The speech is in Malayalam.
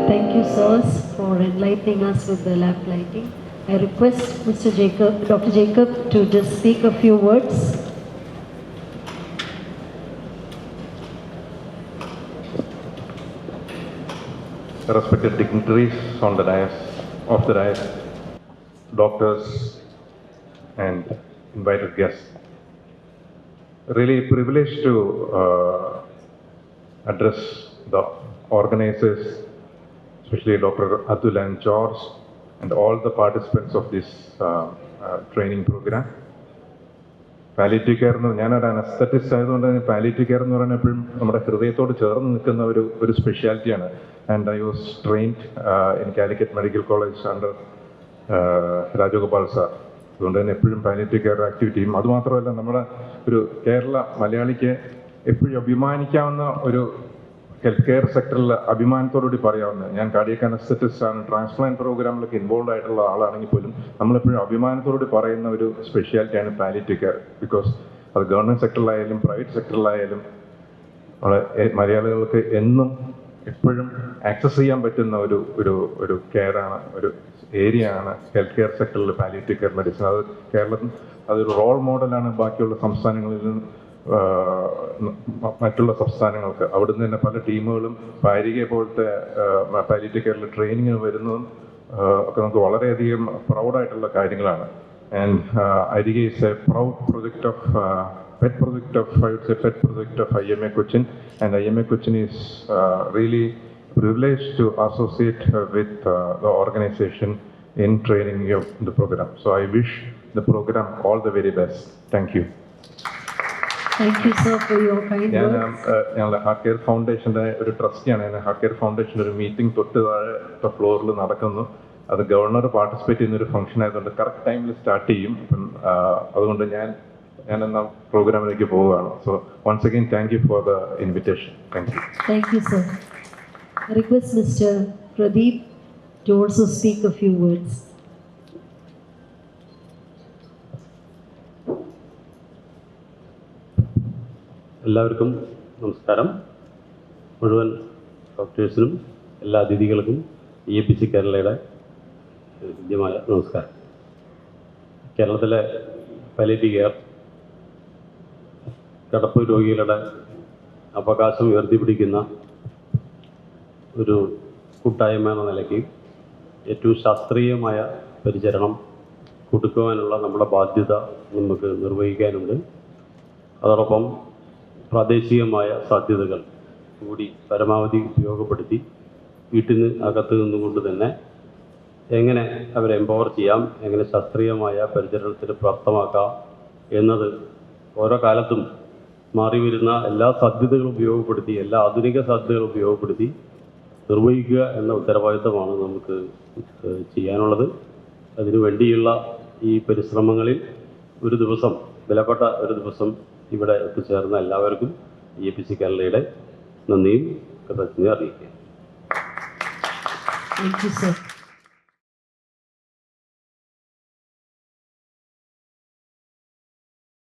Thank you, sirs, for enlightening us with the lamp lighting. I request Mr. Jacob, Dr. Jacob, to just speak a few words. Respected dignitaries on the dais, doctors and invited guests. Really privileged to address the organizers, especially Dr. Atul and George and all the participants of this training program. Palliative care എന്ന് ഞാനൊരു അനസ്തറ്റിസ്റ്റ് ആയതുകൊണ്ട് തന്നെ പാലിയേറ്റീവ് കെയർ എന്ന് പറയുന്നത് എപ്പോഴും നമ്മുടെ ഹൃദയത്തോട് ചേർന്ന് നിൽക്കുന്ന ഒരു സ്പെഷ്യാലിറ്റിയാണ്. And I was trained in Calicut medical college under Rajagopal sir. അതുകൊണ്ട് തന്നെ എപ്പോഴും പാലിയേറ്റീവ് കെയർ ആക്ടിവിറ്റിയും അതുമാത്രമല്ല നമ്മുടെ ഒരു കേരള മലയാളിക്ക് എപ്പോഴും അഭിമാനിക്കാവുന്ന ഒരു ഹെൽത്ത് കെയർ സെക്ടറിൽ അഭിമാനത്തോടുകൂടി പറയാവുന്ന, ഞാൻ കാർഡിയക് അനസ്തറ്റിസ്റ്റ് ആണ്, ട്രാൻസ്പ്ലാന്റ് പ്രോഗ്രാമിലൊക്കെ ഇൻവോൾവ് ആയിട്ടുള്ള ആളാണെങ്കിൽ പോലും നമ്മളെപ്പോഴും അഭിമാനത്തോടുകൂടി പറയുന്ന ഒരു സ്പെഷ്യാലിറ്റിയാണ് പാലിയേറ്റീവ് കെയർ. ബിക്കോസ് അത് ഗവൺമെൻറ് സെക്ടറിലായാലും പ്രൈവറ്റ് സെക്ടറിലായാലും മലയാളികൾക്ക് എന്നും എപ്പോഴും ആക്സസ് ചെയ്യാൻ പറ്റുന്ന ഒരു കെയറാണ്, ഒരു ഏരിയ ആണ് ഹെൽത്ത് കെയർ സെക്ടറിൽ പാലിയേറ്റീവ് കെയർ മെഡിസിൻ. അത് കേരളത്തിൽ അതൊരു റോൾ മോഡലാണ് ബാക്കിയുള്ള സംസ്ഥാനങ്ങളിൽ നിന്ന് മറ്റുള്ള സംസ്ഥാനങ്ങൾക്ക്. അവിടുന്ന് തന്നെ പല ടീമുകളും പാരിക പോലത്തെ പാലിയേറ്റീവ് കെയറിൽ ട്രെയിനിങ്ങിന് വരുന്നതും ഒക്കെ നമുക്ക് വളരെയധികം പ്രൗഡായിട്ടുള്ള കാര്യങ്ങളാണ്. ആൻഡ് അരികെ is A proud project of pet project of IMA Cochin, and IMA Cochin is really privileged to associate with the organization in training of the program. So I wish the program all the very best. Thank you. Thank you, sir, for your kind words. ഞങ്ങളുടെ ഹാർട്ട് കെയർ ഫൗണ്ടേഷൻ്റെ ഒരു ട്രസ്റ്റിയാണ്. ഞാൻ ഹാർട്ട് കെയർ ഫൗണ്ടേഷൻ്റെ ഒരു മീറ്റിംഗ് തൊട്ട് താഴെ ഫ്ലോറിൽ നടക്കുന്നു. അത് ഗവർണർ പാർട്ടിസിപ്പേറ്റ് ചെയ്യുന്നൊരു ഫംഗ്ഷൻ ആയതുകൊണ്ട് കറക്റ്റ് ടൈമിൽ സ്റ്റാർട്ട് ചെയ്യും. അതുകൊണ്ട് ഞാൻ എന്നാ പ്രോഗ്രാമിലേക്ക് പോവുകയാണ്. So once again thank you for the invitation. Thank you. Thank you, sir. I request Mr. Pradeep to also speak a few words. എല്ലാവർക്കും നമസ്കാരം. മുഴുവൻ ഡോക്ടേഴ്സിനും എല്ലാ അതിഥികൾക്കും EAPC കേരളയുടെ ഹൃദ്യമായ നമസ്കാരം. കേരളത്തിലെ പാലിയേറ്റീവ് കെയർ കിടപ്പ് രോഗികളുടെ അവകാശം ഉയർത്തിപ്പിടിക്കുന്ന ഒരു കൂട്ടായ്മ എന്ന നിലയ്ക്ക് ഏറ്റവും ശാസ്ത്രീയമായ പരിചരണം കൊടുക്കുവാനുള്ള നമ്മുടെ ബാധ്യത നമുക്ക് നിർവഹിക്കാനുണ്ട്. അതോടൊപ്പം പ്രാദേശികമായ സാധ്യതകൾ കൂടി പരമാവധി ഉപയോഗപ്പെടുത്തി വീട്ടിന് അകത്ത് നിന്നുകൊണ്ട് തന്നെ എങ്ങനെ അവരെ എംപവർ ചെയ്യാം, എങ്ങനെ ശാസ്ത്രീയമായ പരിചരണത്തിന് പ്രാപ്തമാക്കാം എന്നത് ഓരോ കാലത്തും മാറി വരുന്ന എല്ലാ സാധ്യതകളും ഉപയോഗപ്പെടുത്തി, എല്ലാ ആധുനിക സാധ്യതകളും ഉപയോഗപ്പെടുത്തി നിർവഹിക്കുക എന്ന ഉത്തരവാദിത്തമാണ് നമുക്ക് ചെയ്യാനുള്ളത്. അതിനു വേണ്ടിയുള്ള ഈ പരിശ്രമങ്ങളിൽ ഒരു ദിവസം, വിലപ്പെട്ട ഒരു ദിവസം ഇവിടെ എത്തിച്ചേർന്ന എല്ലാവർക്കും EAPC കേരളയുടെ നന്ദിയും കൃതജ്ഞതയും അറിയിക്കുക. Thank you, sir.